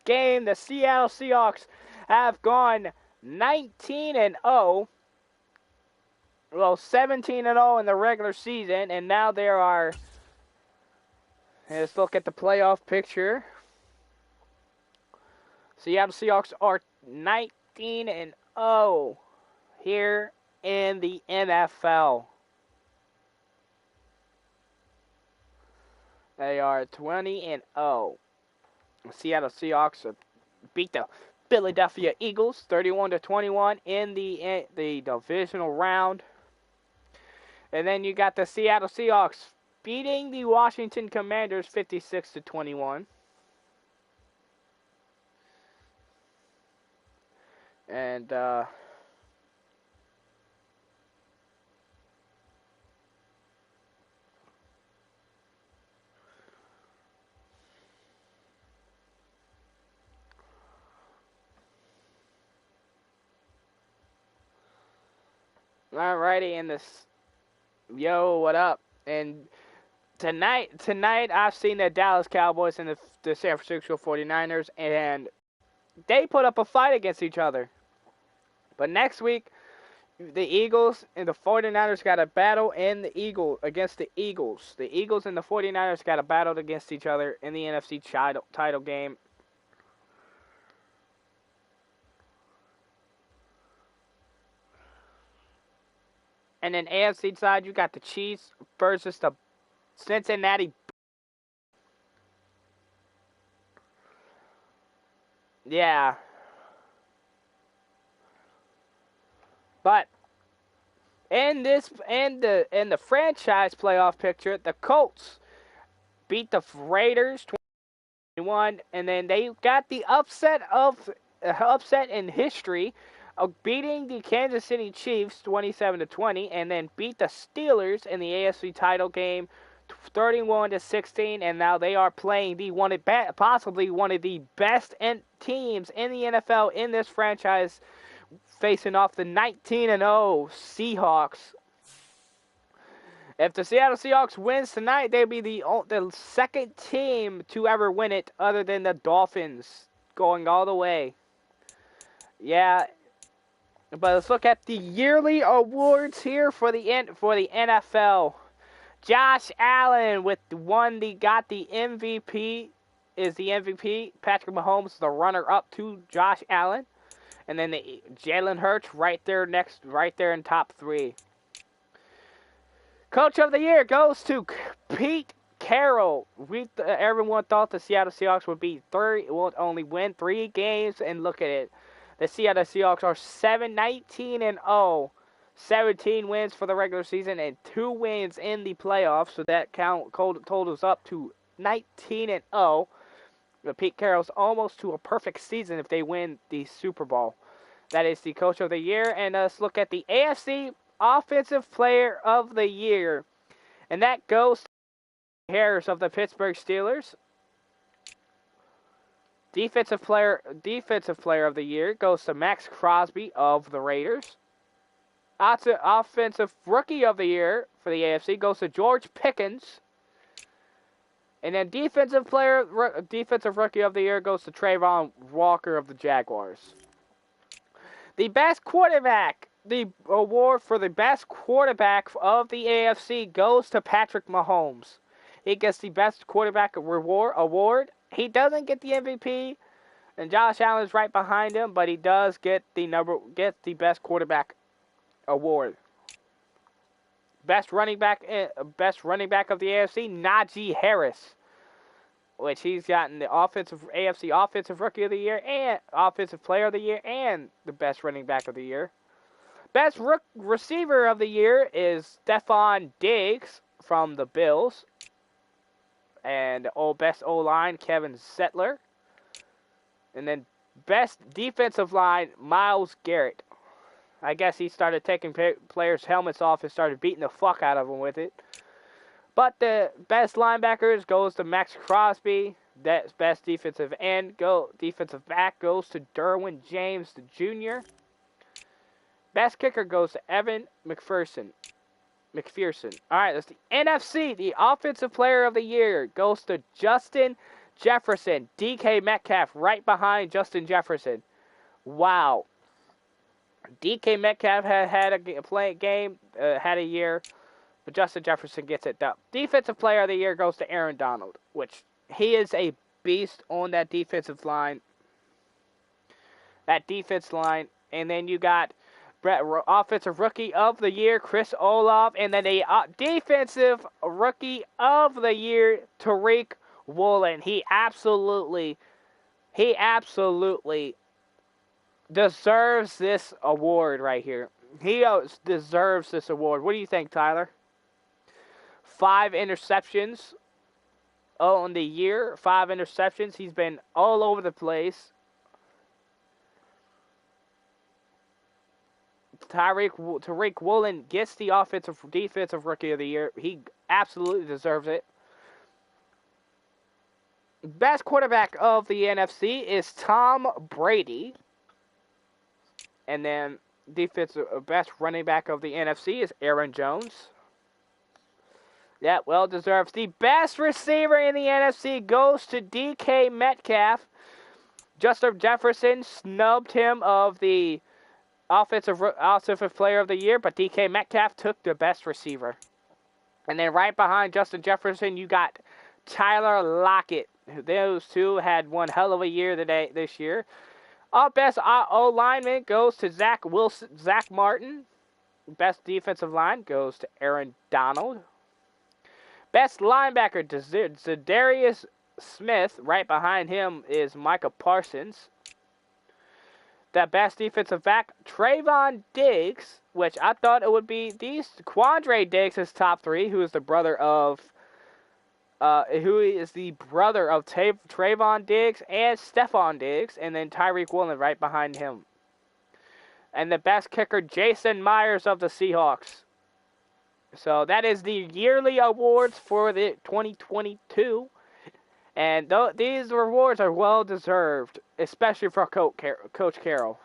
game. The Seattle Seahawks have gone 19-0. Well, 17-0 in the regular season, and now there are. Let's look at the playoff picture. Seattle Seahawks are 19-0 here in the NFL. They are 20-0. Seattle Seahawks beat the Philadelphia Eagles 31-21 in the divisional round. And then you got the Seattle Seahawks beating the Washington Commanders 56-21. And alrighty, in this, yo, what up? And tonight I've seen the Dallas Cowboys and the San Francisco 49ers, and they put up a fight against each other. But next week, the Eagles and the 49ers got a battle against the Eagles. The Eagles and the 49ers got a battle against each other in the NFC title game. And then AFC side, you got the Chiefs versus the Cincinnati. Yeah. But in the franchise playoff picture, the Colts beat the Raiders 21, and then they got the upset in history of beating the Kansas City Chiefs 27-20, and then beat the Steelers in the AFC title game 31-16, and now they are playing possibly one of the best teams in the NFL in this franchise, facing off the 19-0 Seahawks. If the Seattle Seahawks wins tonight, they'll be the second team to ever win it, other than the Dolphins, going all the way. Yeah. But let's look at the yearly awards here for the NFL. Josh Allen got the MVP, is the MVP. Patrick Mahomes, the runner-up to Josh Allen. And then Jalen Hurts right there in top 3. Coach of the Year goes to Pete Carroll. Everyone thought the Seattle Seahawks would only win 3 games, and look at it. The Seattle Seahawks are 19-0. 17 wins for the regular season and 2 wins in the playoffs. So that totals up to 19-0. Pete Carroll's almost to a perfect season if they win the Super Bowl. That is the Coach of the Year. And let's look at the AFC Offensive Player of the Year. And that goes to Harris of the Pittsburgh Steelers. Defensive player of the year goes to Max Crosby of the Raiders. Offensive Rookie of the Year for the AFC goes to George Pickens. And then Defensive Rookie of the Year goes to Trayvon Walker of the Jaguars. The award for the best quarterback of the AFC goes to Patrick Mahomes. He gets the best quarterback award. He doesn't get the MVP, and Josh Allen's right behind him, but he does get the best quarterback award. Best running back of the AFC, Najee Harris, which he's gotten the AFC Offensive Rookie of the Year and Offensive Player of the Year and the best running back of the year. Best receiver of the year is Stephon Diggs from the Bills. And best O-line, Kevin Settler. And then best defensive line, Myles Garrett. I guess he started taking players' helmets off and started beating the fuck out of them with it. But the best linebackers goes to Max Crosby. That best defensive back goes to Derwin James Jr. Best kicker goes to Evan McPherson. All right, that's the NFC. The Offensive Player of the Year goes to Justin Jefferson, DK Metcalf right behind Justin Jefferson. Wow. DK Metcalf had a game, had a year, but Justin Jefferson gets it done. Defensive Player of the Year goes to Aaron Donald, which he is a beast on that defensive line. And then you got Offensive Rookie of the Year, Chris Olave, and then a Defensive Rookie of the Year, Tariq Woolen. He absolutely deserves this award right here. He deserves this award. What do you think, Tyler? 5 interceptions on the year. 5 interceptions. He's been all over the place. Tariq Woolen gets the Defensive Rookie of the Year. He absolutely deserves it. Best quarterback of the NFC is Tom Brady. And then best running back of the NFC is Aaron Jones. Yeah, well deserved. The best receiver in the NFC goes to DK Metcalf. Justin Jefferson snubbed him of the Offensive Player of the Year, but DK Metcalf took the best receiver. And then right behind Justin Jefferson, you got Tyler Lockett. Those two had one hell of a year this year. Our best O-lineman goes to Zach Martin. Best defensive line goes to Aaron Donald. Best linebacker, Zadarius Smith. Right behind him is Micah Parsons. The best defensive back, Trayvon Diggs, which I thought it would be Quandre Diggs is top 3, who is the brother of Trayvon Diggs and Stephon Diggs, and then Tyreek Woolen right behind him. And the best kicker, Jason Myers of the Seahawks. So that is the yearly awards for the 2022. And these rewards are well deserved, especially for Coach Carroll.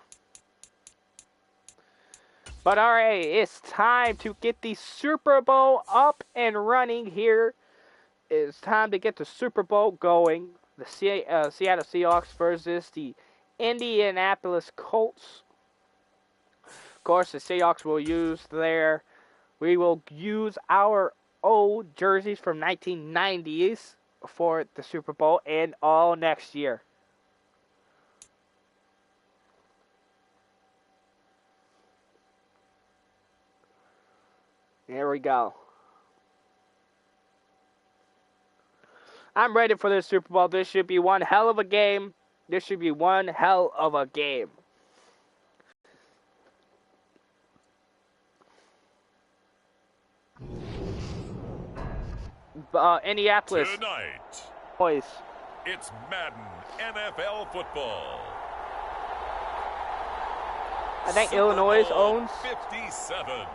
But alright, it's time to get the Super Bowl up and running here. It's time to get the Super Bowl going. The Seattle Seahawks versus the Indianapolis Colts. Of course, the Seahawks will we will use our old jerseys from 1990s. For the Super Bowl and all next year. There we go. I'm ready for this Super Bowl. This should be one hell of a game. Indianapolis. Tonight, Boys. It's Madden NFL football. I think Super Illinois Bowl owns 57.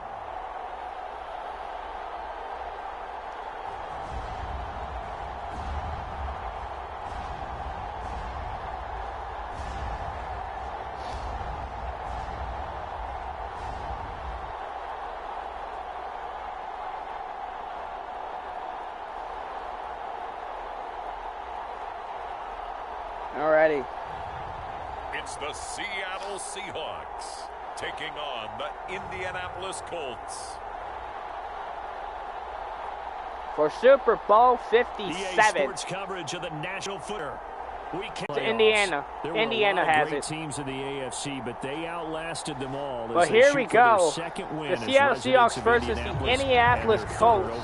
Alrighty. It's the Seattle Seahawks taking on the Indianapolis Colts. For Super Bowl 57. EA Sports coverage of the National Footer. Indiana. Indiana has it. Teams in the AFC, but they outlasted them all. Well, here we go. The Seattle Seahawks versus the Indianapolis Colts.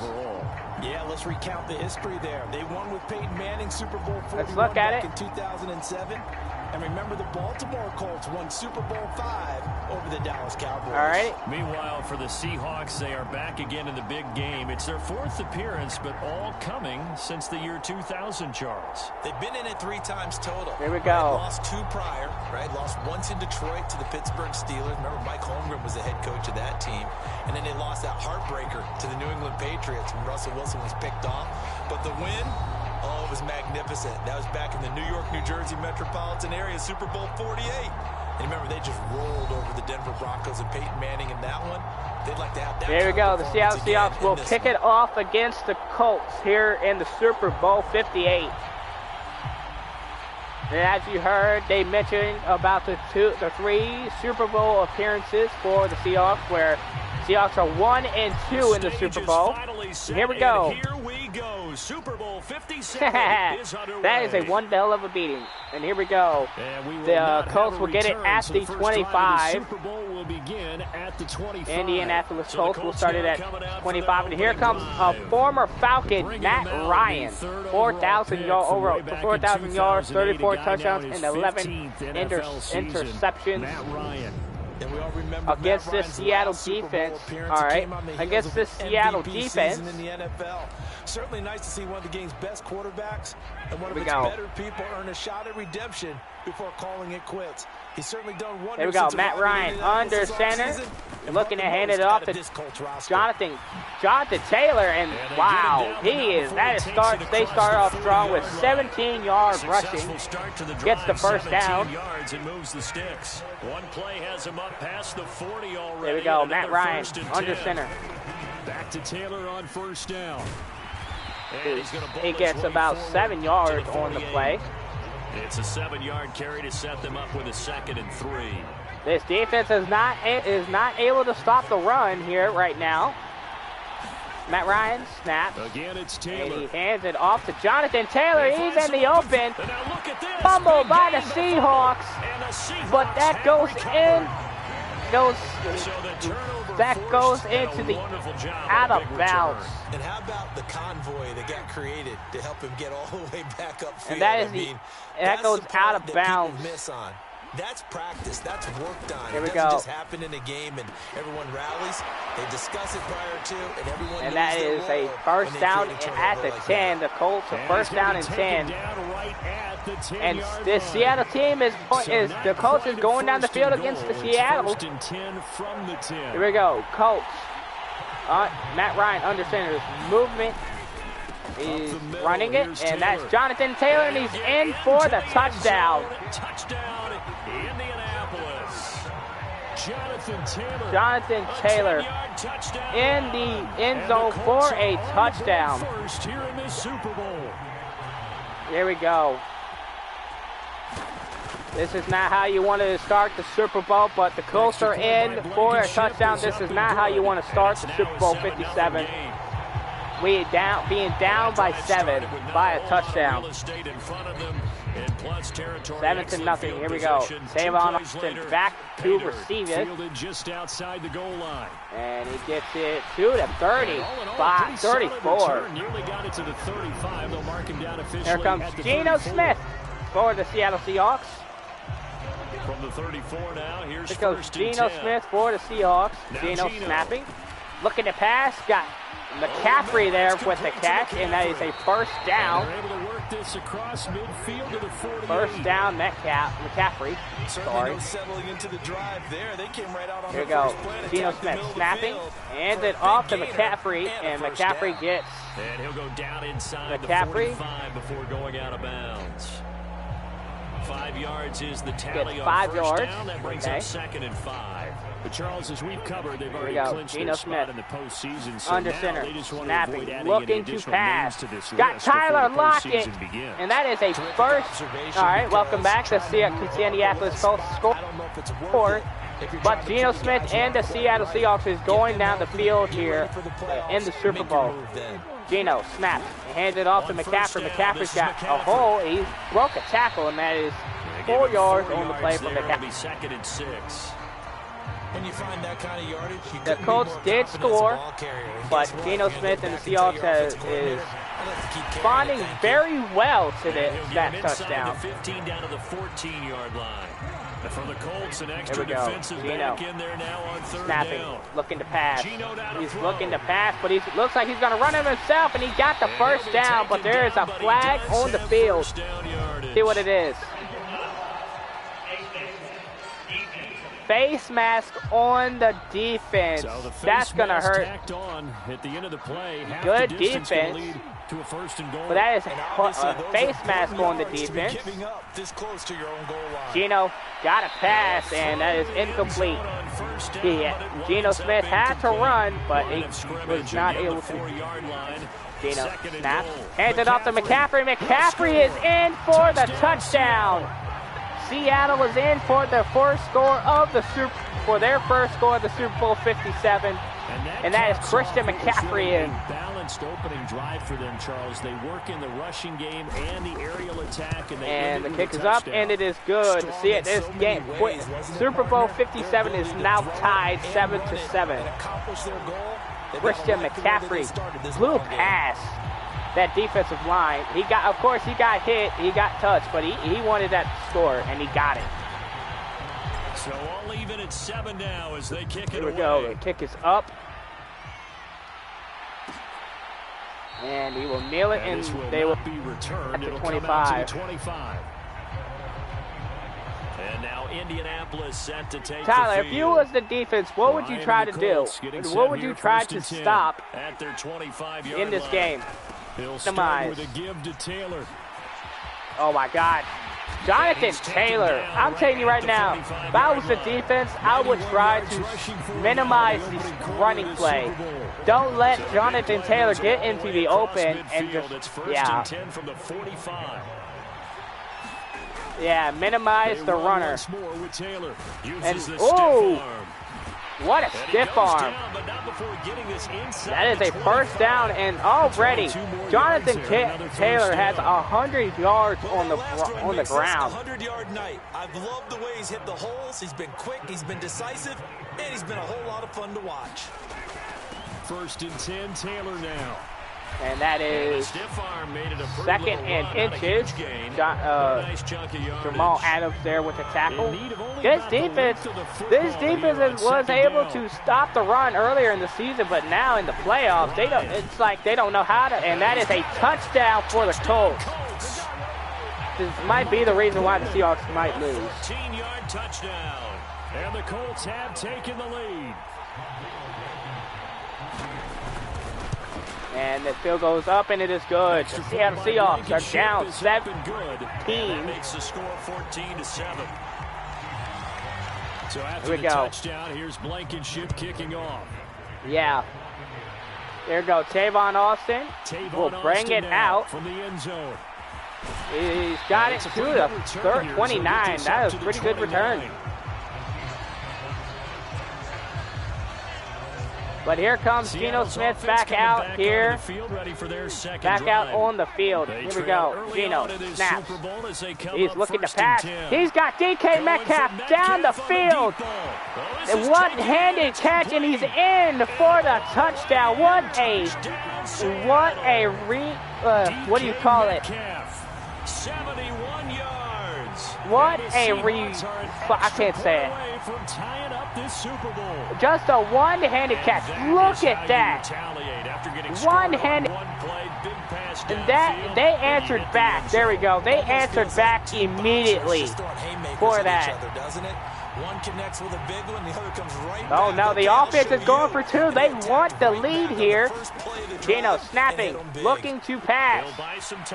Yeah, let's recount the history there. They won with Peyton Manning Super Bowl 41 Let's look at back in 2007. And remember, the Baltimore Colts won Super Bowl 5 over the Dallas Cowboys. All right. Meanwhile, for the Seahawks, they are back again in the big game. It's their 4th appearance, but all coming since the year 2000, Charles. They've been in it 3 times total. Here we go. Lost 2 prior, right? Lost once in Detroit to the Pittsburgh Steelers. Remember, Mike Holmgren was the head coach of that team. And then they lost that heartbreaker to the New England Patriots when Russell Wilson was picked off. But the win, oh, it was magnificent. That was back in the New York, New Jersey metropolitan area, Super Bowl 48. And remember, they just rolled over the Denver Broncos and Peyton Manning in that one. They'd like to have that. There we go. The Seattle Seahawks will kick it off against the Colts here in the Super Bowl 58. And as you heard, they mentioned about the 3 Super Bowl appearances for the Seahawks, where Seahawks are 1-2 in the Super Bowl. And here we go. Super Bowl 57 is underway. That is a one hell of a beating. And here we go. The Colts will get it at the 25. Super Bowl will begin at the 25. Indianapolis Colts will start it at 25. And here comes a former Falcon, Matt Ryan. 4,000 yards, 34 touchdowns, and 11 interceptions. And we all remember against this Seattle defense. All right, against this Seattle defense. In the NFL. Certainly nice to see one of the game's best quarterbacks and one of its better people earn a shot at redemption before calling it quits. He's certainly done wonders. There we go, Matt Ryan under center, looking to hand it off to Jonathan Taylor, and wow, they start off strong with 17 yards rushing, gets the first down. And moves the sticks. One play has him up past the 40 already. There we go, Matt Ryan under center. Back to Taylor on first down. He gets about 7 yards on the play. It's a 7-yard carry to set them up with a 2nd and 3. This defense is not able to stop the run here right now. Matt Ryan snaps. Again, it's Taylor. And he hands it off to Jonathan Taylor. He's in the open. Fumbled by the Seahawks. But that goes in. That goes into the out of bounds. And how about the convoy that got created to help him get all the way back upfield? And that is that goes out of bounds. Miss on. That's practice. That's worked on. Here we it go. doesn't just happen in a game and everyone rallies. They discuss it prior to, and everyone. And that is a first down at the 10. The Colts a first down and 10. And this Seattle team is the Colts is going down the field against the Seattle. Here we go, Colts. Matt Ryan under center. Movement. He's running it, and that's Jonathan Taylor, and he's in for the touchdown. Touchdown, Indianapolis. Jonathan Taylor in the end zone for a touchdown. First here in this Super Bowl. Here we go. This is not how you want to start the Super Bowl, but the Colts are in for a touchdown. This is not how you want to start the Super Bowl 57. Being down by 7 by a touchdown. 7-0. Here we go. Tavon Austin back to receive it. Just outside the goal line. And he gets it to the 34. Nearly got it to the 35. They'll mark him down officially. Here comes Geno Smith for the Seattle Seahawks. From the 34 now, here's Here goes Geno Smith for the Seahawks. Geno snapping. Looking to pass. Got McCaffrey there with the catch, and that is a first down. They're able to work this across midfield to the 48. First down, McCaffrey. Sorry. Settling into the drive there. They came right out on Here we go. Geno Smith snapping. Hands it off to McCaffrey, and McCaffrey gets. And he'll go down inside McCaffrey. the 45 before going out of bounds. 5 yards is the tally Gets on 5 first yards. down. That brings up 2nd and 5. But Charles, as we've covered, they've already clinched Geno their spot Smith in the postseason. So under now center, they just want to snapping, avoid adding looking any to additional pass. names to this Got list Tyler before the Lockett, postseason begins. and that is a first. All right, welcome back to Indianapolis Colts score. But Geno Smith and the Seattle Seahawks is going down the field here in the Super Bowl. Geno snaps, hands it off to McCaffrey. McCaffrey's got a hole. He broke a tackle, and that is 4 yards on the play from McCaffrey. 2nd and 6. When you find that kind of yardage, The Colts did score, but Geno Smith and the Seahawks is responding very well to that touchdown. 15 down to the 14-yard line. And for the Colts, an Here extra we go. defensive Geno back in there now on 3rd snapping, down. looking to pass. Geno down to He's throw. looking to pass, but he looks like he's going to run him himself, and he got the first down, but there is a flag on the field. See what it is. Face mask on the defense. So the face That's going to mask hurt. tacked on at the end of the play. Half Good the distance gonna defense. lead to a 1st and goal. But that is a face mask on the defense. Giving up this close to your own goal line. Geno got a pass, and that is incomplete. Geno Smith had to run, but he was not able to. Geno snaps, hands it off to McCaffrey. McCaffrey is in for the touchdown. Seattle is in for their first score of the Super Bowl 57, and that is Christian McCaffrey in. Balanced opening drive for them, Charles. They work in the rushing game and the aerial attack, and the kick is up, and it is good to see it. This game, Super Bowl 57 is now tied 7-7. Christian McCaffrey blew past that defensive line. He got hit, he got touched, but he wanted that score, and he got it. So all even at 7 now as they kick it away. Here we go. The kick is up. And he will kneel it, and they will be returned at the 25. And now Indianapolis set to take Tyler, the field. if you was the defense, what would you try to do? What would you try to stop at their 25-yard in this game? He'll start with a give to Taylor. Oh my God. Jonathan Taylor, I'm telling you right now, if I was the defense, I would try to minimize the running play. Don't let Jonathan Taylor get into the open and just, minimize the runner. And, what a stiff arm. That is a first down, and already Jonathan Taylor has 100 yards on the ground. 100-yard night. I've loved the way he's hit the holes. He's been quick, he's been decisive, and he's been a whole lot of fun to watch. 1st and 10, Taylor now. And that is 2nd and inches. Jamal Adams there with the tackle. This defense was able to stop the run earlier in the season, but now in the playoffs, it's like they don't know how to. And that is a touchdown for the Colts. This might be the reason why the Seahawks might lose. 14-yard touchdown, and the Colts have taken the lead. And the field goes up, and it is good. The Seattle Seahawks are down 17. That makes the score 14-7. So after the touchdown, here's Blankenship kicking off. Yeah. There we go. Tavon Austin will bring it out from the end zone. He's got it to the 29. That is a pretty good return. But here comes Geno Smith back out here. Back out on the field. Here we go. Geno snaps. He's looking to pass. He's got DK Metcalf down the field. One-handed catch, and he's in for the touchdown. What do you call it? 71 yards. I can't say it. Just a one-handed catch. Look at that. One-handed. And that they answered back. There we go. They answered back immediately for that. One connects with a big one, the other comes right back. Oh no, the offense is going for 2. They want the lead here. Geno snapping, looking to pass.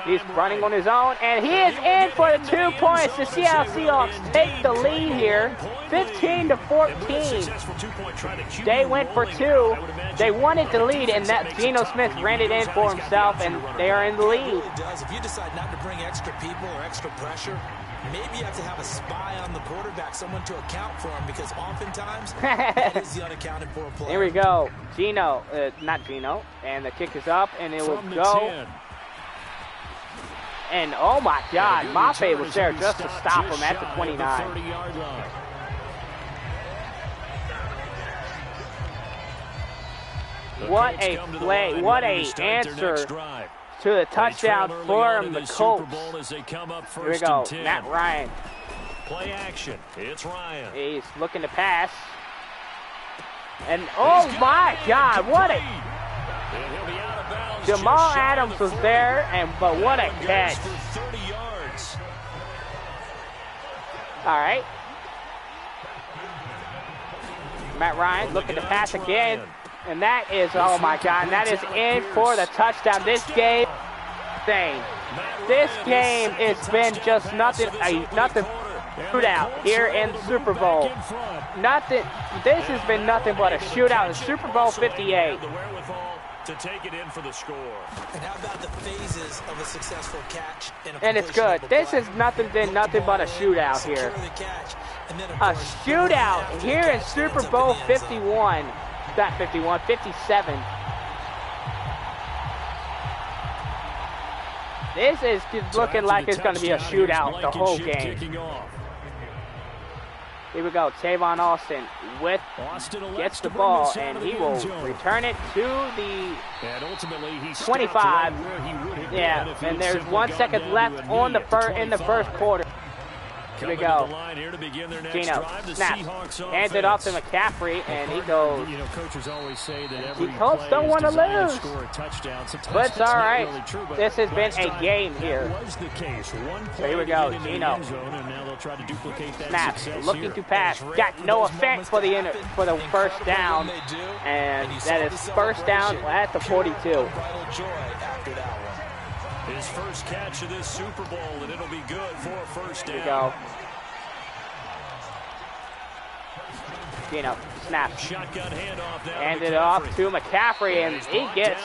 He's running on his own, and he is in for the 2 points. The Seattle Seahawks take the lead here, 15-14. They went for 2. They wanted the lead, and that Geno Smith ran it in for himself, and they are in the lead. If you decide not to bring extra people or extra pressure, maybe you have to have a spy on the quarterback, someone to account for him, because oftentimes that is the unaccounted for player. Here we go. Not Geno. And the kick is up, and it will go. 10. And oh my God, Mafe was there just to stop him at the 29. What a play, what a answer to the touchdown from the Colts. Here we go, Matt Ryan. Play action, it's Ryan. He's looking to pass. And oh my God, what a... Jamal Adams was there, but what a catch. All right. Matt Ryan looking to pass again. And that is, oh my God, and that is in for the touchdown. This game thing. This game, it's been just nothing shootout here in the Super Bowl. Nothing. This has been nothing but a shootout in Super Bowl 58. To take it in for the score. And how about the phases of a successful catch? And it's good. This has been nothing but a shootout here. A shootout here in Super Bowl 51. Not 51, 57. This is looking like it's going to be a shootout the whole game. Here we go. Tavon Austin gets the ball, and he will return it to the 25. Yeah, and there's 1 second left on in the first quarter. Here we go. Geno snaps, hands it off to McCaffrey, and he goes. Coaches always say that the Colts don't want to lose, but it's all right. This has been a game here. So here we go. Geno snaps, looking to pass, got no effect for the first down, and that is first down at the 42. His first catch of this Super Bowl, and it'll be good for a first down. Here we go. Geno snaps. Shotgun handoff now. Hand it off to McCaffrey, and he gets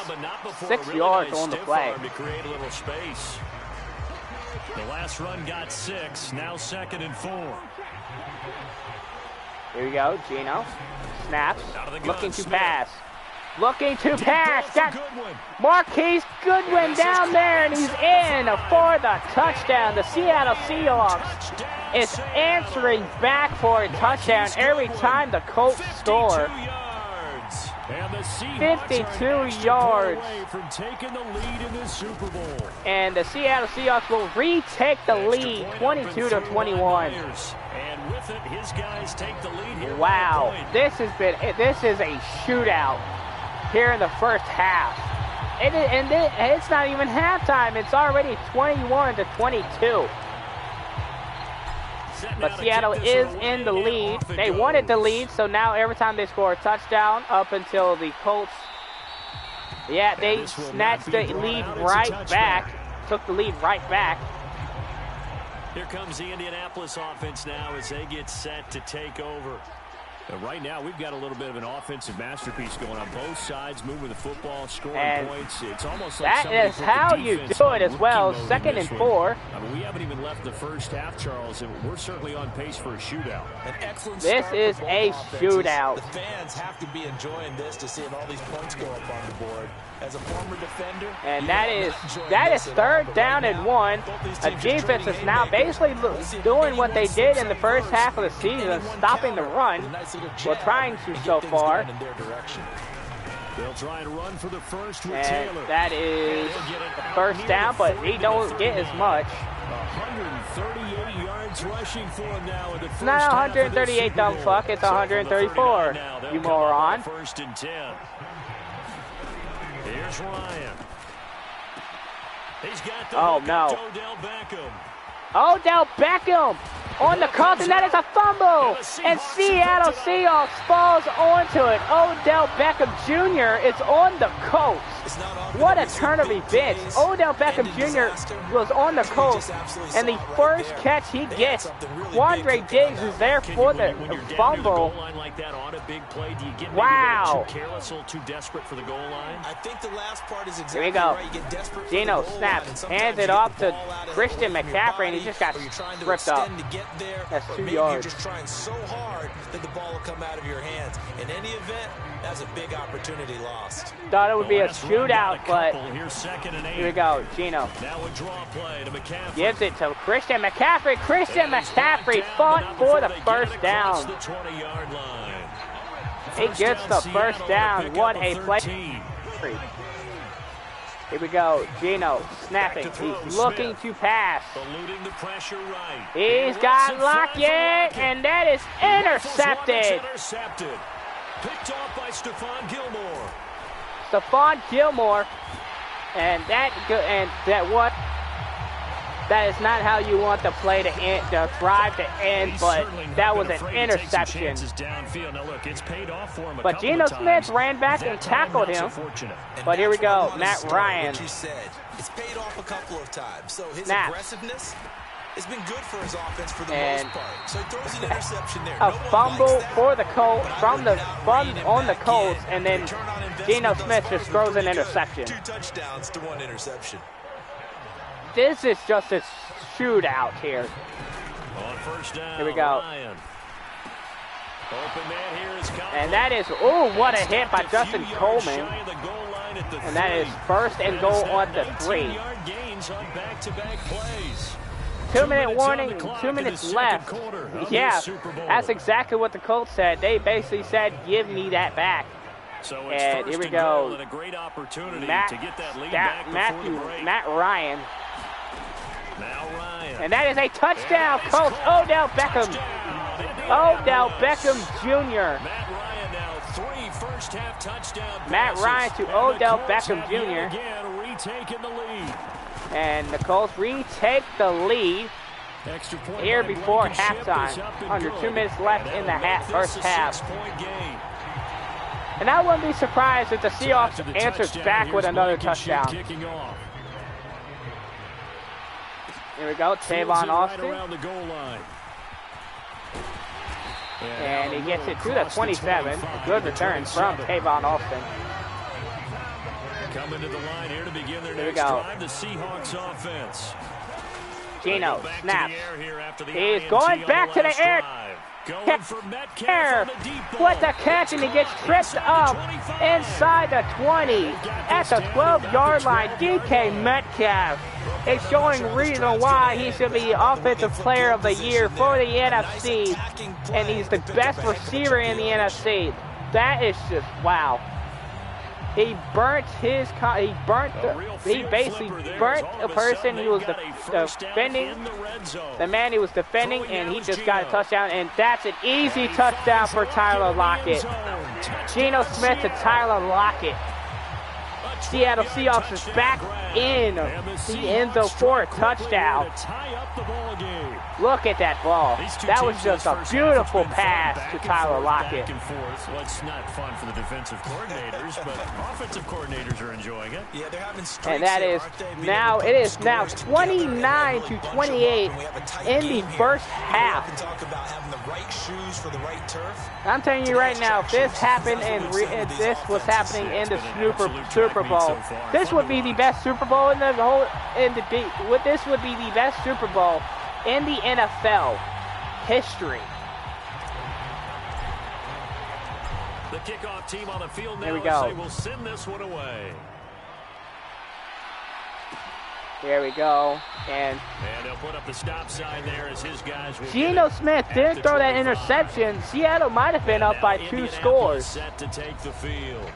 6 yards on the play. To create a little space. The last run got 6. Now 2nd and 4. Here we go. Geno snaps. Looking to pass. Looking to pass. Got Marquise Goodwin down there, and he's in for the touchdown. The Seattle Seahawks is answering back for a touchdown every time the Colts score. 52 yards. From taking the lead in this Super Bowl. And the Seattle Seahawks will retake the lead 22-21. And with it, his guys take the lead here. Wow. This is a shootout here in the first half. It's not even halftime. It's already 21-22. But Seattle is in the lead. They wanted the lead, so now every time they score a touchdown up until the Colts, yeah, they snatched the lead right back, took the lead right back. Here comes the Indianapolis offense now as they get set to take over. Right now, we've got a little bit of an offensive masterpiece going on both sides, moving the football, scoring points. It's almost like that is how you do it as well. 2nd and 4. I mean, we haven't even left the first half, Charles, and we're certainly on pace for a shootout. An excellent this is a shootout. The fans have to be enjoying this to see all these points go up on the board. As a former defender, and that is 3rd down and 1. A defense is now basically doing what they did in the first half of the season, stopping the run. Well, trying to so far. They'll try and run for the first with and Taylor. That is first down, but he don't get as much. 138 yards rushing for him now in the first. It's not 138, dumb fuck. It's 134. You moron. 1st and 10. Here's Ryan. He's got the Odell Beckham. Odell Beckham on the Colts, and that is a fumble. And Seattle Seahawks falls onto it. Odell Beckham Jr. is on the Colts. What a turn of events. Odell Beckham Jr. was on the Colts, and the first catch he gets, Quandre Diggs is there for the fumble. Wow. Here we go. Geno snaps, hands it off to Christian McCaffrey, and he just got stripped up. That's 2 yards. You're just trying so hard that the ball will come out of your hands. In any event, that's a big opportunity lost. Thought it would be a shootout, but here we go. Geno gives it to Christian McCaffrey. Christian McCaffrey fought for the first down. He gets the first down. What a play. Here we go. Geno snapping. He's looking to pass. He's got Lockett, and that is intercepted. Picked off by Stephon Gilmore. Stephon Gilmore, and that is not how you want the play to end, the drive to end, but that was an interception. But Geno Smith ran back and tackled him. But here we go, Matt Ryan. It's paid off a couple of times. So his Snap. aggressiveness has been good for his offense for the And most part. So he throws an interception there. a No one fumble likes that, for the Colts but I from would the not fun rein it on the back Colts, in. and then Return on investment Geno thus Smith far just has been throws an pretty good. interception. 2 touchdowns to 1 interception. This is just a shootout here. On first down, Here we go. Ryan. Open man here is And that is, oh, what a hit by Justin Coleman. And that is first and goal on the 3. 2-minute warning, 2 minutes left. Yeah, that's exactly what the Colts said. They basically said, give me that back. And here we go. Matt Ryan. And that is a touchdown, Colts. Odell Beckham. Odell Beckham Jr. Matt Ryan to Odell Beckham Jr. And the Colts retake the lead here before halftime. Under 2 minutes left in the first half. And I wouldn't be surprised if the Seahawks answers back with another touchdown. Here we go, Tavon Austin. And he gets it to the 27. Good return from Tavon Austin. Coming to the line here to begin their Here we next go. drive, the Seahawks offense. Geno Back to snaps. the air here after the He's INT going on back to the last air. drive. Going for Metcalf Air. on the deep ball. What the catch, and he gets tripped up inside the 20 at the 12-yard line. DK Metcalf is showing reason why he should be Offensive Player of the Year for the NFC, and he's the best receiver in the NFC. That is just wow. He burnt his. He basically burnt a person he was defending. The man he was defending, and he just got a touchdown. And that's an easy touchdown for Tyler Lockett. Geno Smith to Tyler Lockett. Seattle Seahawks is back in the end zone for a touchdown. Look at that ball. That was just a beautiful pass to Tyler Lockett. Well, it's not fun for the defensive coordinators, but offensive coordinators are enjoying it. Yeah, they're having streaks And that here, is aren't they? now, it is now 29 to 28 in the first half. Talk about having the right shoes for the right turf. I'm telling you right now, if this happened and if this was happening in the Super Bowl, this would be the best Super Bowl in the whole. This would be the best Super Bowl in the NFL history. The kickoff team on the field now. Here we go. They will send this one away. Here we go. And they'll put up the stop sign there as his guys will. Geno Smith didn't throw that interception. Seattle might have been up by 2 scores. Set to take the field.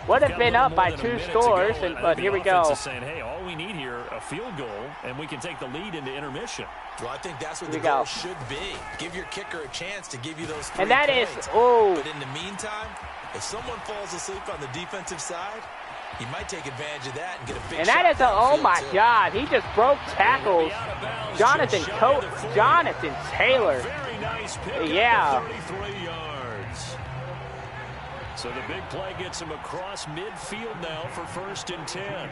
Would have been up by 2 scores, but here we go. Saying, hey, all we need here, a field goal, and we can take the lead into intermission. Well, I think that's what the goal should be. Give your kicker a chance to give you those 3 and that points. But in the meantime, if someone falls asleep on the defensive side, he might take advantage of that and get a big and shot. that is oh my God, he just broke tackles. Jonathan Taylor. Very nice pick. Yeah. 33 yards. So the big play gets him across midfield now for 1st and 10.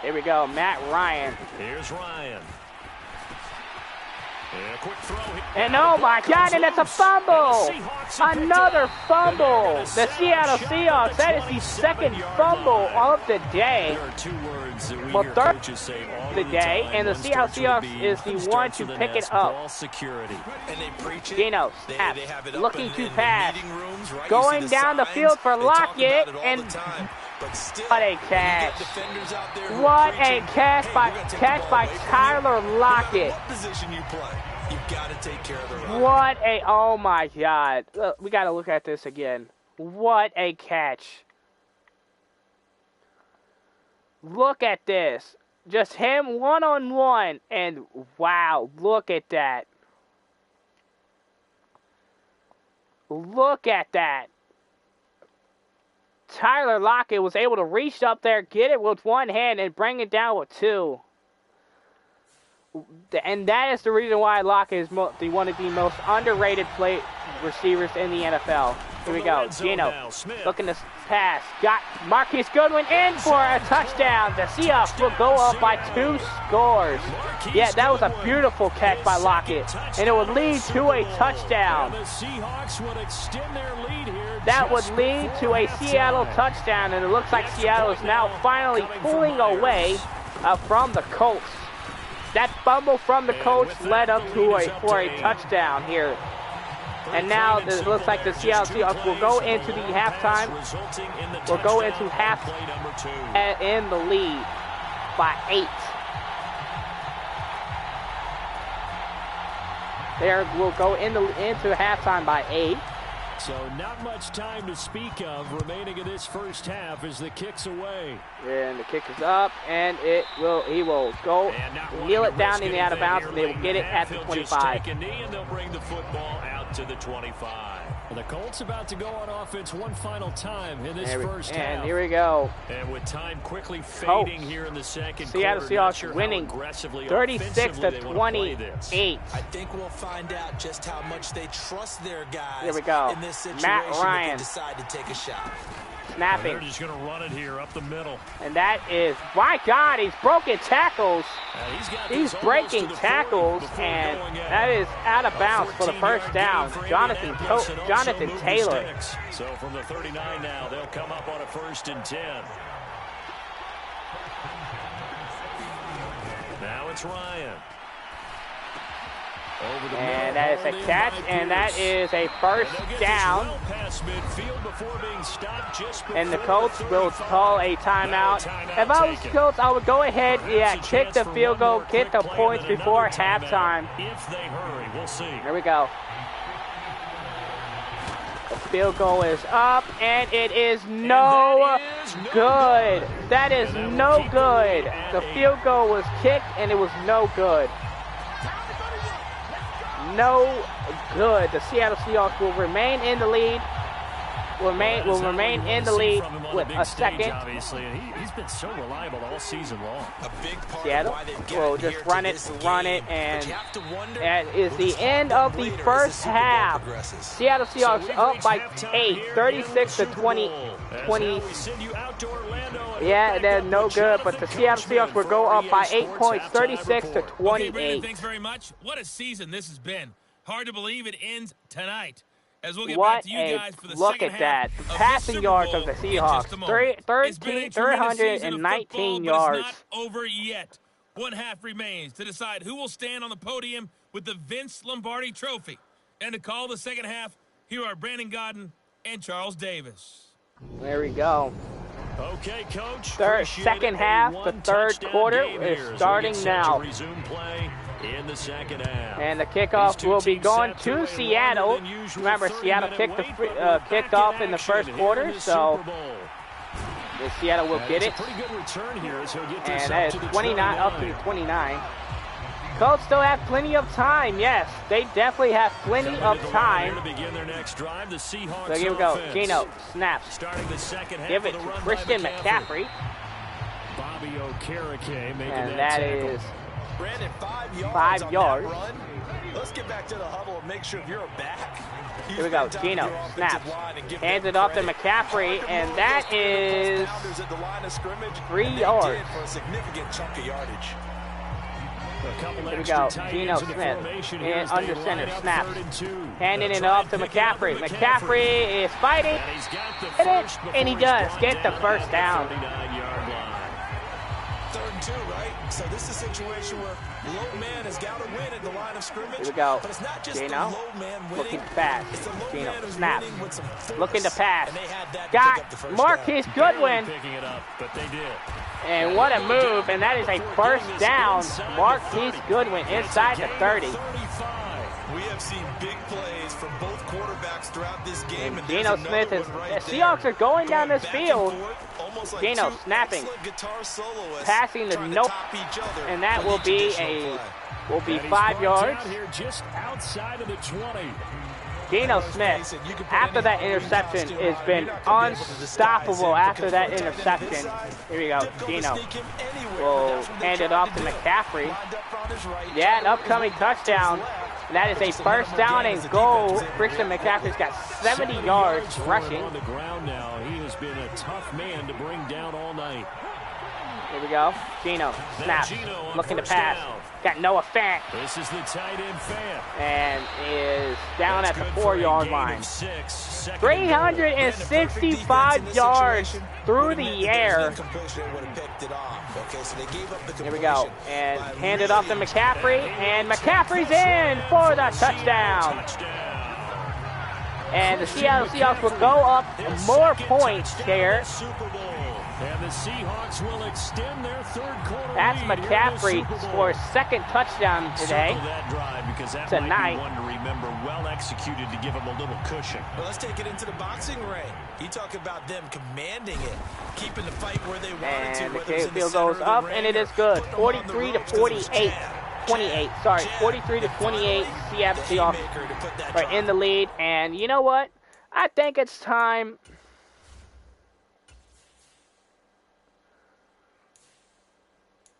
Here we go, Matt Ryan. Here's Ryan. And a quick throw. And oh my God, and it's a fumble! Another fumble! The Seattle Seahawks, that is the 2nd fumble of the day. There are 2 words that we Well, hear 3rd coaches say all the day, and the Seattle Seahawks is the one to pick it up. Security. And they preach it. Geno They snaps, have it up looking in to the pass. meeting rooms, right? Going You see down the signs. field for They talk Lockett, about it all and the time, but still, what a when you catch. get defenders out there who What are a preaching, catch hey, by we're gonna take the ball away from you. Tyler No matter Lockett. what position you play, you've got to take care of the run. What a, oh my God. We got to look at this again. What a catch. Look at this. Just him one-on-one, and wow, look at that. Look at that. Tyler Lockett was able to reach up there, get it with one hand, and bring it down with 2. And that is the reason why Lockett is one of the most underrated receivers in the NFL. from Here we the go. red zone Geno now. Smith. looking to pass. Got Marquise Goodwin in for a touchdown. The Seahawks will go up by 2 scores. Yeah, that was a beautiful catch by Lockett. And it would lead to a touchdown. And the Seahawks would extend their lead here. That would lead to a Seattle touchdown. And it looks like Seattle is now finally pulling away from the Colts. That fumble from the Colts led up to for a touchdown here. And now it looks like the Seattle Seahawks will go into the halftime. Will go into half in the lead by 8. There will go into halftime by 8. So not much time to speak of remaining in this first half as the kick's away. And the kick is up, and he will go kneel it down in the out of bounds, and they will get it at the 25. Take a knee and they'll bring the football out to the 25. Well, the Colts about to go on offense one final time in this first half. And here we go. And with time quickly fading here in the second Seattle quarter, Seahawks winning 36-28. I think we'll find out just how much they trust their guys. Here we go. In this situation, Matt Ryan decide to take a shot. Snapping. They're just going to run it here up the middle. And that is, my God, he's broken tackles. He's breaking tackles, and that is out of bounds for the first down. Jonathan Taylor. So from the 39 now, they'll come up on a 1st and 10. Now it's Ryan. And that is a catch, and that is a first down. And the Colts will call a timeout. If I was Colts, I would go ahead, kick the field goal, get the points before halftime. There we go. The field goal is up, and it is no good. That is no good. The field goal was kicked, and it was no good. No good. The Seattle Seahawks will remain in the lead. Will remain in the lead with a second. Obviously, he's been so reliable all season long. A big part Seattle will just run it, and that is the end of the first half. Seattle Seahawks up by 8, 36-20. Yeah, they're no good, but the Seattle Seahawks will go up by 8 points, 36-28. Thanks very much. What a season this has been. Hard to believe it ends tonight. As we'll get back to you guys for the look at that. Passing yards of the Seahawks. 319 yards. It's not over yet. One half remains to decide who will stand on the podium with the Vince Lombardi Trophy. And to call the second half, here are Brandon Godden and Charles Davis. There we go. Okay, Coach. Second half, the third quarter is starting now. Resume play in the second half. And the kickoff will be going to Seattle. Remember, Seattle kicked off in the first quarter, so Seattle will get it. And that is 29 up to the 29. Colts still have plenty of time. Yes, they definitely have plenty of time. So here we go. Geno snaps. Give it to Christian McCaffrey. And that is Brandon, 5 yards. Let's get back to the huddle and make sure you're back. Here we go. Geno snaps. Hands it off to McCaffrey, and that is 3 yards. For a significant chunk of yardage. Here we go. Geno Smith in under center. Snaps. Handing it off to McCaffrey. McCaffrey is fighting. And he does get the first down. 3rd and 2, right? So this is a situation where low man has got to win at the line of scrimmage. Here we go. But it's not just Geno the low man winning. looking fast. It's the low Geno man snaps. winning with some force. Looking to pass. And they had that to Got pick up the first Marquise down. Goodwin. Picking it up, but they did. And what a move. And that is a first down. Marquise Goodwin inside the 30. We have seen big plays from both quarterbacks throughout this game. And Geno Smith is, the Seahawks are going down this field. Geno snapping, passing the nope, and that will be 5 yards. Just outside of the 20. Geno Smith, after that interception, has been unstoppable after that interception. Here we go. Geno will hand it off to McCaffrey. Yeah, an upcoming touchdown. That is a first down and goal. Christian McCaffrey's got 70 yards rushing. On the ground now. He has been a tough man to bring down all night. Here we go. Geno, snap, looking to pass. Got Noah Fant. This is the tight end Fant. And is down at the 4-yard line. 365 yards through the air. Here we go. And handed off to McCaffrey. And McCaffrey's in for the touchdown. And the Seattle Seahawks will go up more points here. And the Seahawks will extend their third quarter. That's McCaffrey for his second touchdown today. That drive because that Tonight. might be one to remember, well executed to give him a little cushion. Well, let's take it into the boxing ring. You talk about them commanding it, keeping the fight where they wanted to. And the field goes up, and it is good. 43 to 48. 28. Sorry, 43 to 28. Seattle Seahawks are in the lead. And you know what? I think it's time.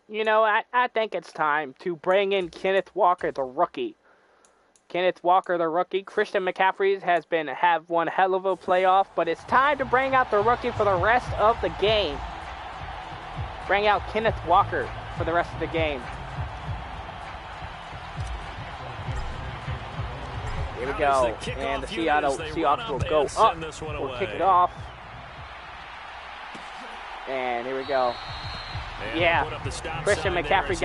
You know, I think it's time to bring in Kenneth Walker, the rookie. Kenneth Walker, the rookie. Christian McCaffrey have one hell of a playoff, but it's time to bring out the rookie for the rest of the game. Bring out Kenneth Walker for the rest of the game. Here we go, and the Seattle Seahawks will go up. We'll kick it off. And here we go. Yeah, Christian McCaffrey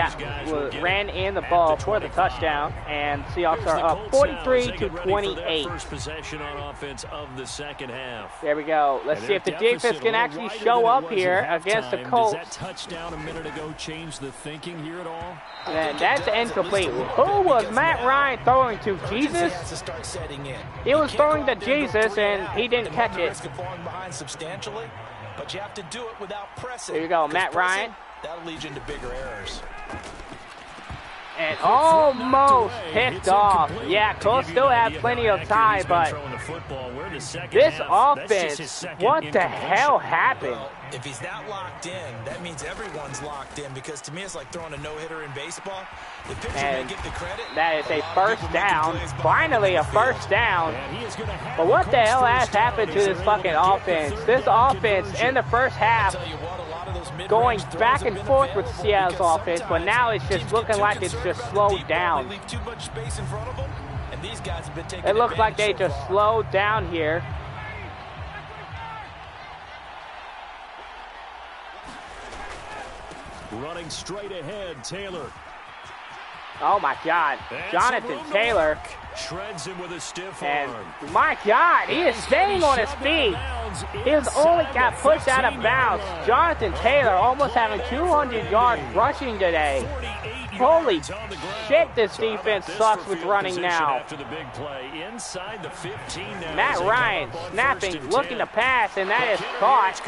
ran in the ball for the touchdown, and Seahawks are up 43 to 28. First possession on offense of the second half. There we go. Let's see if the defense can actually show up here against the Colts. Does that touchdown a minute ago change the thinking here at all? And that's incomplete. Who was Matt Ryan throwing to? Jesus? He was throwing to Jesus, and he didn't catch it. But you have to do it without pressing. There you go, Matt Ryan. That'll lead you into bigger errors. And almost picked off. Yeah, Colts still have plenty of time, but this offense, what the hell happened? Well, if he's that locked in, that means everyone's locked in, because to me it's like throwing a no-hitter in baseball. The pitcher may get the credit. That is a first down. Finally a first down. But what the hell has happened to this fucking offense? This offense in the first half going back and forth with Seattle's offense, but now it's just looking like it's just slowed down. It looks like they just slowed down here. Running straight ahead, Taylor. Oh my God, Jonathan Taylor. Shreds him with a stiff And arm. my God, he is staying on his feet. He has only got pushed out of bounds. Jonathan Taylor almost having 200 yards rushing today. Holy shit, this defense sucks with running now. Matt Ryan snapping, looking to pass, and that is caught.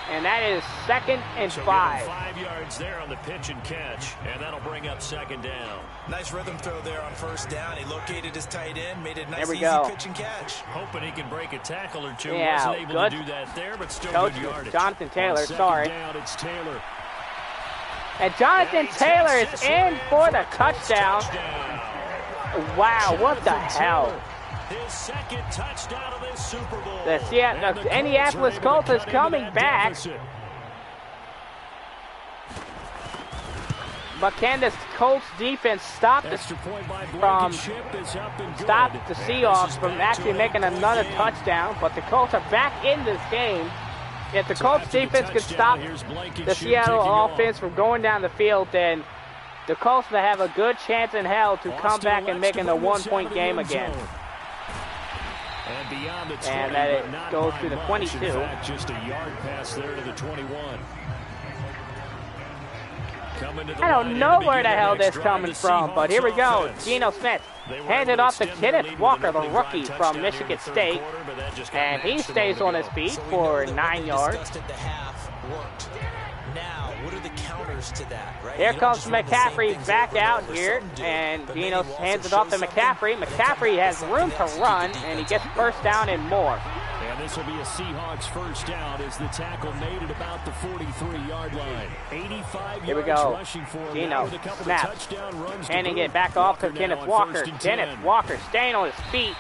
And that is 2nd and 5. 5 yards there on the pitch and catch, and that'll bring up 2nd down. Nice rhythm throw there on first down. He located his tight end, made it nice, easy pitch and catch. Hoping he can break a tackle or two. Yeah, wasn't able to do that there, but still Coach good yardage. Jonathan Taylor, on 2nd sorry. down, it's Taylor. And Jonathan Taylor is in for the touchdown. Wow, what the hell? His second touchdown of this Super Bowl. The Indianapolis Colts is coming back. But can this Colts defense stop the Seahawks from actually making another touchdown? But the Colts are back in this game. If the Colts defense can stop the Seattle offense from going down the field, then the Colts will have a good chance in hell to come back and making a 1-point game again. And that it goes to the 22. Just a yard pass there to the 21. I don't know where the hell this is coming from, but here we go. Geno Smith handed off to Kenneth Walker, the rookie from Michigan State, and he stays on his feet for 9 yards. Now, what are the counters to that, right? Here comes McCaffrey back out here, and Geno hands it off to McCaffrey. McCaffrey has room to run, and he gets first down and more. And And this will be a Seahawks first down as the tackle made at about the 43-yard line. 85 Here we yards go. rushing for him. Gino, snap. Touchdown runs. Handing it back off to Kenneth Walker. Kenneth Walker staying on his feet.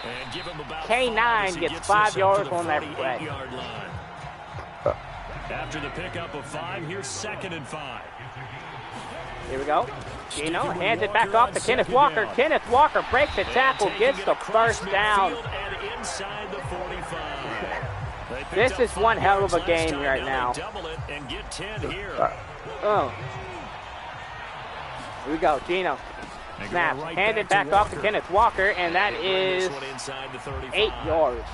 K9 gets 5 yards on that play. After the pickup of 5, here's 2nd and 5. Here we go. Gino hands it back off to Kenneth Walker. Kenneth Walker breaks the tackle, gets the first down. This is one hell of a game right now. Oh. Here we go. Gino snaps. Hand it back off to Kenneth Walker, and that is 8 yards.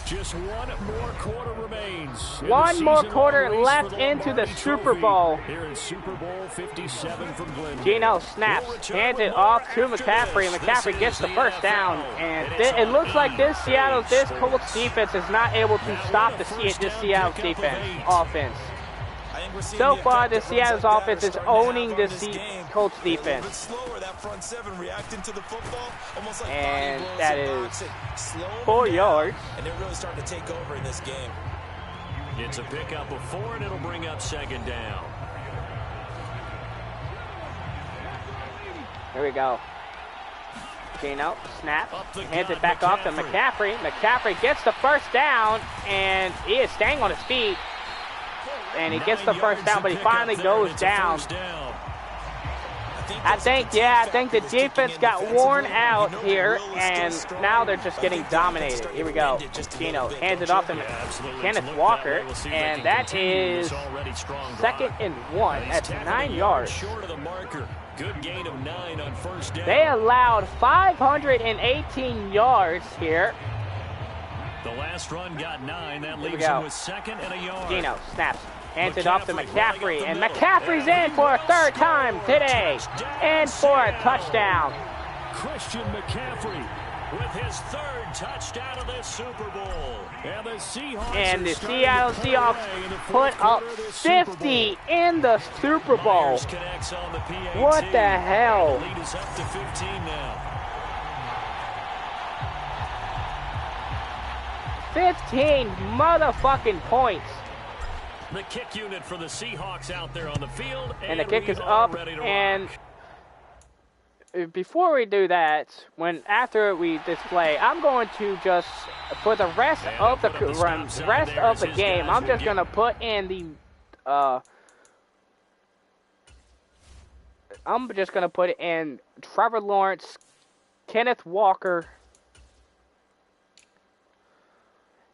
Just one more quarter remains. One more quarter left into the Super Bowl. Here in Super Bowl 57 from Glenn. Gino snaps, hands it off to McCaffrey, and McCaffrey gets the first down. And it looks like this Colts defense is not able to stop this Seattle offense. So far, the Seattle's offense is owning the Colts defense. And that is 4 yards. And they're really starting to take over in this game. It's a pickup of 4, and it'll bring up 2nd down. Here we go. Gino, snap, hands it back off to McCaffrey. McCaffrey gets the first down, and he is staying on his feet. And he gets the first down, but he finally goes down. I think the defense got worn out here, and now they're just getting dominated. Here we go. Gino hands it off to Kenneth Walker, and that is 2nd and 1. That's 9 yards. Good gain of 9 on first down. They allowed 518 yards here. The last run got 9. That leaves him with 2nd and a yard. Gino snaps. Hands it off to McCaffrey, and McCaffrey's in for a 3rd time today, and for a touchdown. Christian McCaffrey with his 3rd touchdown of this Super Bowl. And the Seattle Seahawks put up 50 in the Super Bowl. What the hell? Lead is up to 15 now. 15 motherfucking points. The kick unit for the Seahawks out there on the field. And the kick is up. And before we do that, after we display, I'm going to just, for the rest of the game, I'm just going to put in the, I'm just going to put in Trevor Lawrence, Kenneth Walker,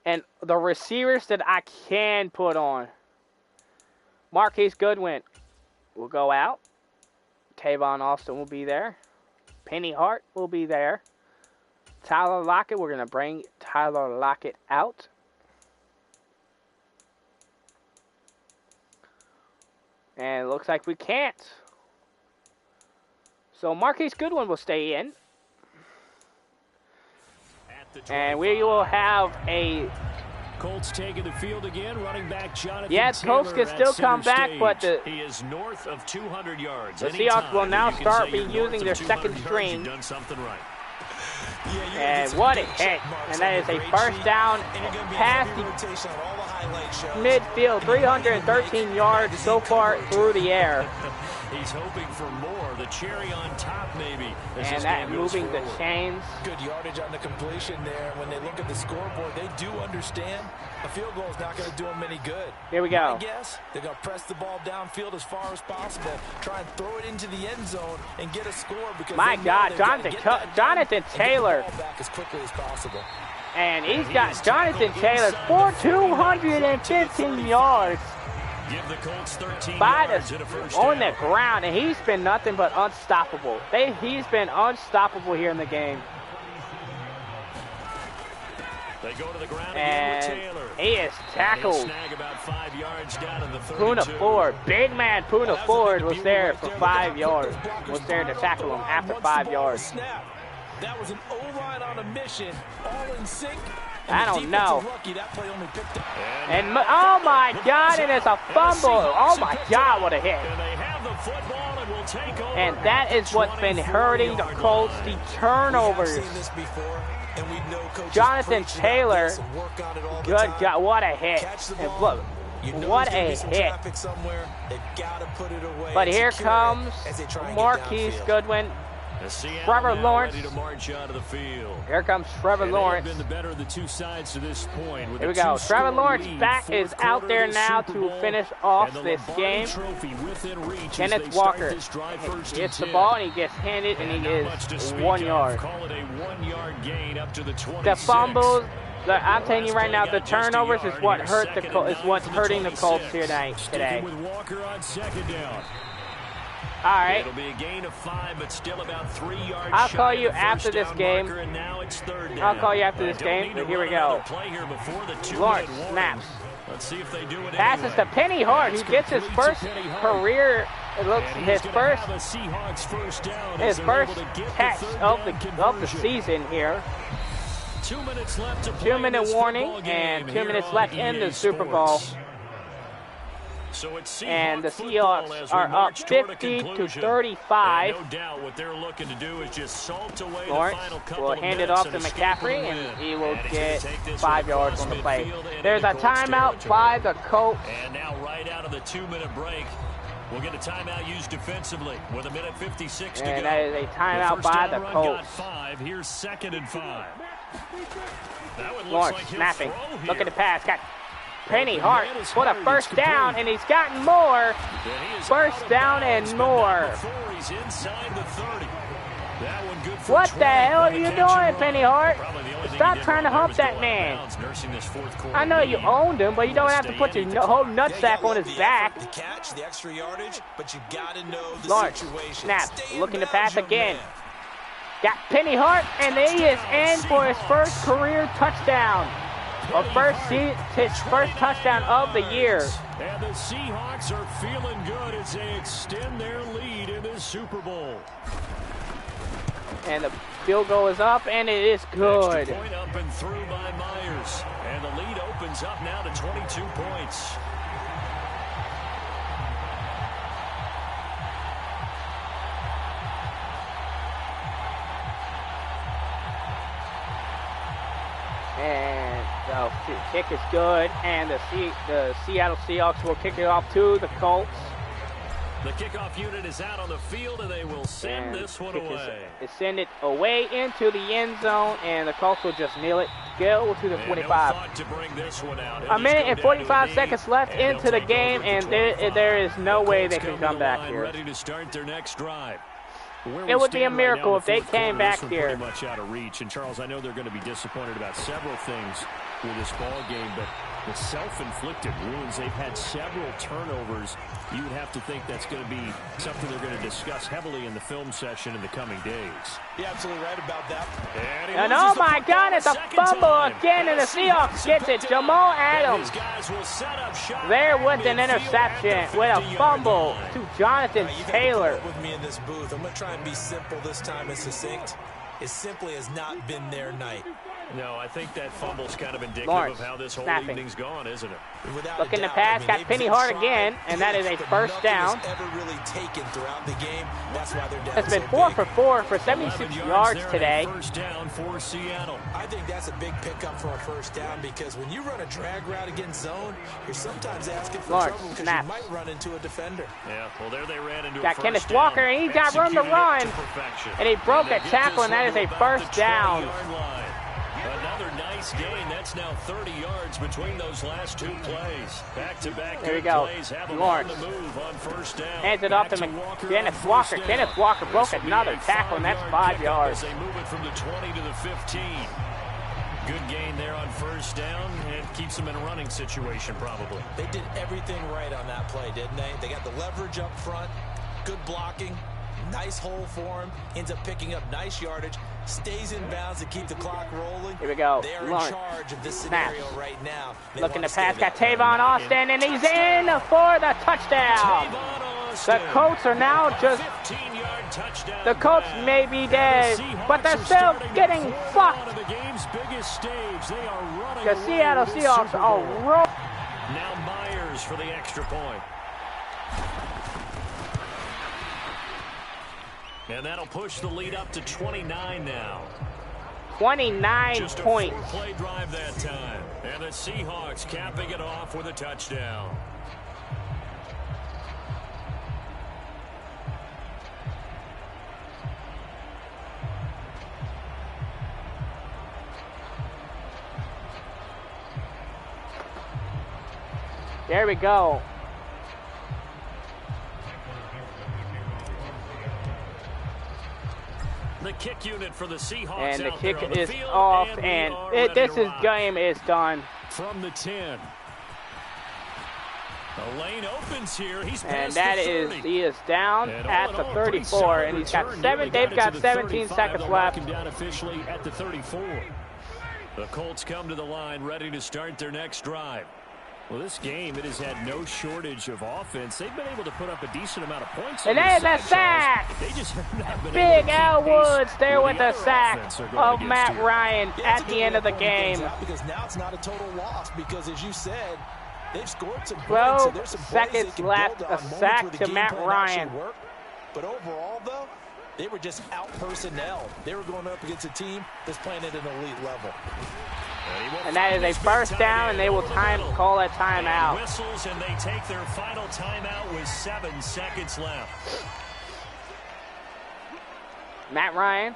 and the receivers that I can put on. Marquise Goodwin will go out. Tavon Austin will be there. Penny Hart will be there. Tyler Lockett, we're going to bring Tyler Lockett out. And it looks like we can't. So Marquise Goodwin will stay in. And we will have a... Colts taking the field again, running back Jonathan Colts can still come back, but he is north of 200 yards. The Seahawks will now start using their second string. Done something right. And what a hit. And that is a first down past the midfield, 313 yards so far through the air. He's hoping for more, the cherry on top maybe. And that moving the chains. Good yardage on the completion there. When they look at the scoreboard, they do understand a field goal is not going to do them any good. Here we go. I guess they're going to press the ball downfield as far as possible, try and throw it into the end zone and get a score. Because my God, Jonathan Taylor. Back as quickly as possible. And he's got Jonathan Taylor for 215 yards. Give the Colts 13 yards on the ground, and he's been nothing but unstoppable. He's been unstoppable here in the game. They go to the ground and again with Taylor. He is tackled. Snag about 5 yards down in the 32. Poona Ford, big man Poona Ford was there for 5 yards. Was there to tackle him after 5 yards. That was an O-line on a mission, all in sync. I don't know. And oh my God, and it's a fumble. Oh my God, what a hit. And that is what's been hurting the Colts, the turnovers. and we know coaches Jonathan preach about Taylor, this and work on it all the good time. job. What a hit. Catch the And ball. look, You know what there's gonna a be some hit. traffic somewhere. They've got to put it away. But and here secure it comes as they try and get Marquise downfield. Goodwin. The Seattle Trevor now Lawrence. ready to march out of the field. Here comes Trevor And they have Lawrence. been the better of the two sides to this point. With Here we a go. two-score Trevor Lawrence lead, back fourth is out quarter there of the now Super to Bowl, finish off and the this Lombardi game. Trophy within reach as Kenneth they start Walker this drive first gets and the 10. ball and he gets handed and he Not much to is speak 1 of. yard. Call it a 1 yard gain up to the 26. The fumbles, I'm telling you right now, the Last play got just a turnovers is yard. what Here's hurt the second Colts. and Is 9 what's from hurting the Colts 26. here today. Sticking with Walker on second down. All right. It'll be a gain of 5, but still about 3 yards. I'll shy call of you the after first this down game. marker, and now it's third down. I'll call you after this Don't game, need to but here we run go. another play here before the 2-minute Lawrence warning. snaps. Let's see if they do it Passes anyway. to Penny Hart, who That's gets his complete to first Penny Hart. career. It looks And his he's gonna first have a Seahawks first down his as they're first able to get the catch third of down the conversion. season here. 2 minutes left to play 2 minute this warning football game and 2 here minutes on left in EA the Super Bowl. Sports. So it's And the football Seahawks as we are up march toward a 50 to conclusion. 35. And no doubt what they're looking to do is just salt away Lawrence the final couple will of hand it minutes off and to escape McCaffrey, with a and win. he will And he's get gonna take this 5 one yards across on the play. midfield and There's a into Colts timeout territory. by the Colts. And now right out of the 2-minute break, we'll get a timeout used defensively with 1:56 to go. And that is a timeout first by down the run Colts. got 5. Here's 2nd and 5. That one looks Lawrence like he'll snapping. throw here. Look at the pass. Got Penny Hart man is for the hard. first It's down, complete. and he's gotten more. And he is First out of down bounds, and but not more. before he's inside the 30. That one good for What 20 the hell on are the you catch and doing, run. Penny Hart? Probably the only thing Stop he did trying to wrong there hump was go that out of man. bounds, nursing this fourth quarter I know you lead. owned him, but you don't have to put your whole nutsack on his back. The catch, the extra yardage, but you got to know the Lawrence situation. snaps, Stay in looking to bounds, pass young again. man. Got Penny Hart, and he is in for his first career touchdown. His first touchdown of the year. And the Seahawks are feeling good as they extend their lead in this Super Bowl. And the field goal is up, and it is good. Extra point up and through by Myers. And the lead opens up now to 22 points. And the kick is good, and the Seattle Seahawks will kick it off to the Colts. The kickoff unit is out on the field, and they will send And this one kick away. is send it away into the end zone, and the Colts will just kneel it. Go to the And 25. no thought to bring this one out. He'll A just minute go and down 45 to a seconds knee, left and they'll into the take game, over at and the 25. there is no The way Colts they can come to come the back line, here. ready to start their next drive. Where It we would be a stand right miracle now in if they the fourth came quarter, back this one here. Pretty much out of reach. And Charles, I know they're going to be disappointed about several things with this ball game, but the self-inflicted wounds, they've had several turnovers. You would have to think that's going to be something they're going to discuss heavily in the film session in the coming days. You're absolutely right about that. And, he And loses oh the my football God, it's a second fumble time. again, and the Seahawks gets it. Jamal Adams And his guys will set up shop there at with an midfield interception, at the with a 50-yard fumble line. to Jonathan You gotta Taylor. put up with me in this booth. I'm going to try and be simple this time and succinct. It simply has not been their night. No, I think that fumble's kind of indicative Lawrence of how this whole snapping. evening's gone, isn't it? Without Looking a to doubt. pass, I mean, got they've Penny Hart tried, again, and that is a but first nothing down. has ever really taken throughout the game. That's why they're down It's been so 4 big. for 4 for 76 11 yards there, today. and a first down for Seattle. I think that's a big pickup for a first down because when you run a drag route against zone, you're sometimes asking for Lawrence trouble because snaps. you might run into a defender. Yeah, well, there they ran into Got a first Kenneth down. Walker, and he got room to Executed it run. perfection. And he broke they a get tackle, this and that one is to a about first the down. 20-yard line. Another nice gain. That's now 30 yards between those last two plays. Back-to-back There we good go. plays have them Lawrence on the move on first down. hands it off to Kenneth Walker. Kenneth Walker broke another tackle, and that's 5 yards. As they move it from the 20 to the 15. Good gain there on first down and keeps them in a running situation probably. They did everything right on that play, didn't they? They got the leverage up front, good blocking, nice hole for him, ends up picking up nice yardage, stays in bounds to keep the clock rolling. Here we go. They are in Lawrence charge of this snaps. scenario right now. They Looking wanna to pass, stay got that way. Tavon Austin, and he's in for the touchdown. Tavon The Austin. Colts are now just, 15-yard touchdown the Colts grab. may be And dead, the but they're Seahawks are still starting to getting pour it fucked. on to the game's biggest stage. They are running The away Seattle with this Seahawks Super are Bowl. rolling. Now Myers for the extra point. And that'll push the lead up to 29 now. 29 Just a points. 4-play drive that time. And the Seahawks capping it off with a touchdown. There we go. The kick unit for the Seahawks And the out kick there on the is field, off, and and we are this ready to is rock. game is done. From the 10. The lane opens here. He's And past that the is 30. he is down And at all the in all, pretty 34, solid and he's got return. seven. Nearly They've it got to the 17 35. seconds They'll mark left. him down officially at the 34. The Colts come to the line ready to start their next drive. Well, this game, it has had no shortage of offense. They've been able to put up a decent amount of points. And on there's the a side, sack. Charles. They just have not been Big able to Al keep pace Woods there with the the other sack offense they're going of against Matt here. Ryan Yeah, at it's a the good end of the way to point things game. out because now it's not a total loss because, as you said, they've scored some points. 12 So there's some plays they seconds can left, build a on, moments sack where the to game Matt plan Ryan. actually worked. But overall, though, they were just out personnel. They were going up against a team that's playing at an elite level. And that is a first down, and they will call a timeout. Whistles, and they take their final timeout with 7 seconds left. Matt Ryan.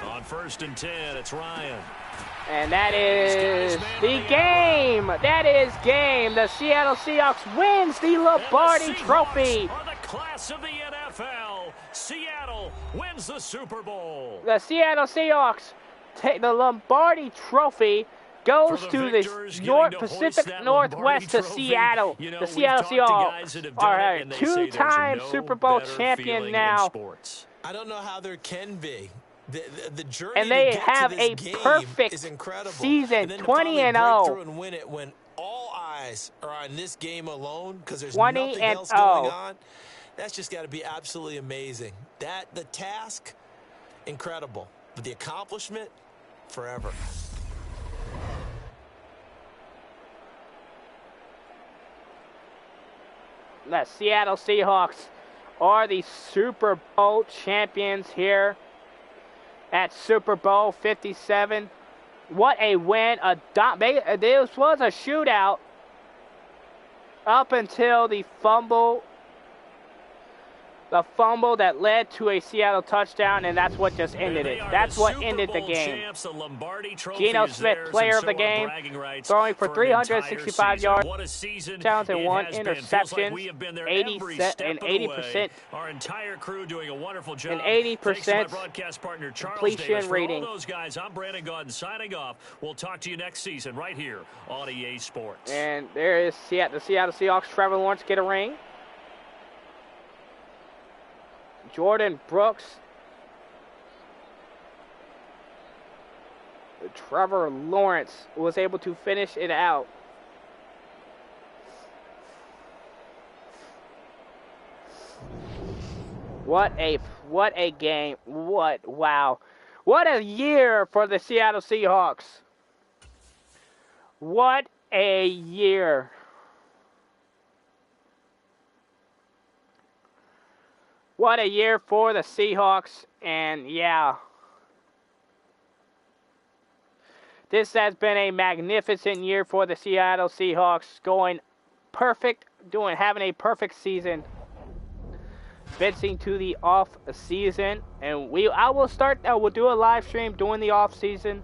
On 1st and 10, it's Ryan. And that is the game. That is game. The Seattle Seahawks wins the Lombardi Trophy. Are the class of the NFL. Seattle wins the Super Bowl. The Seattle Seahawks take the Lombardi Trophy. Goes to the Pacific Northwest to Seattle. The Seattle Seahawks are a two-time Super Bowl champion now. I don't know how there can be. The journey And they to get have to this a game perfect is incredible. season, and then to 20 finally and break 0. through and win it when all eyes are on this game alone because there's 20 nothing and else 0. going on. That's just got to be absolutely amazing. The task, incredible. But the accomplishment, forever. The Seattle Seahawks are the Super Bowl champions here at Super Bowl 57. What a win. This was a shootout up until the fumble. The fumble that led to a Seattle touchdown, and that's what just ended it. That's what ended the game. Geno Smith, player of the game, throwing for 365 yards, touchdowns, and 1 interception, 80%, Our entire crew doing a wonderful job. and 80% broadcast partner Charles completion Davis. For rating. all those guys, I'm Brandon Gaudin signing off. We'll talk to you next season right here on EA Sports. And there is the Seattle Seahawks. Trevor Lawrence get a ring. Jordan Brooks. Trevor Lawrence was able to finish it out. What a game. Wow. What a year for the Seattle Seahawks. What a year. What a year for the Seahawks, and yeah. This has been a magnificent year for the Seattle Seahawks, going perfect, having a perfect season. Advancing to the off season, and we'll do a live stream during the off season.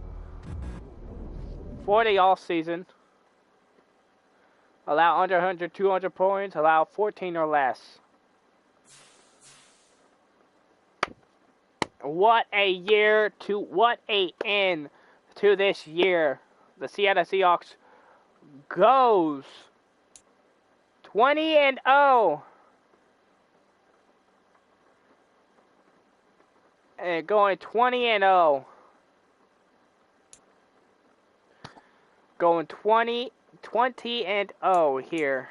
For the off season. Allow under 100, 200 points, allow 14 or less. What a end to this year. The Seattle Seahawks goes 20 and 0. And going 20 and 0. Going 20 and 0 here.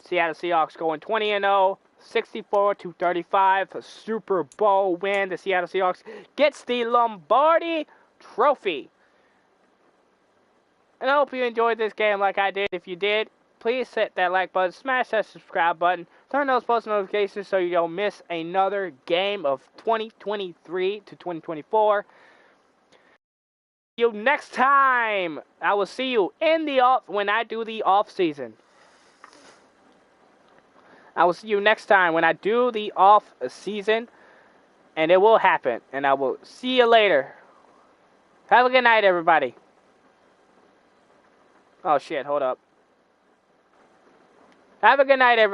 Seattle Seahawks going 20 and 0. 64-35, a Super Bowl win. The Seattle Seahawks gets the Lombardi Trophy. And I hope you enjoyed this game like I did. If you did, please hit that like button, smash that subscribe button, turn those post notifications so you don't miss another game of 2023 to 2024. See you next time. I will see you in the off when I do the off season. I will see you next time when I do the off season, and it will happen. And I will see you later. Have a good night, everybody. Oh shit, hold up. Have a good night, everybody.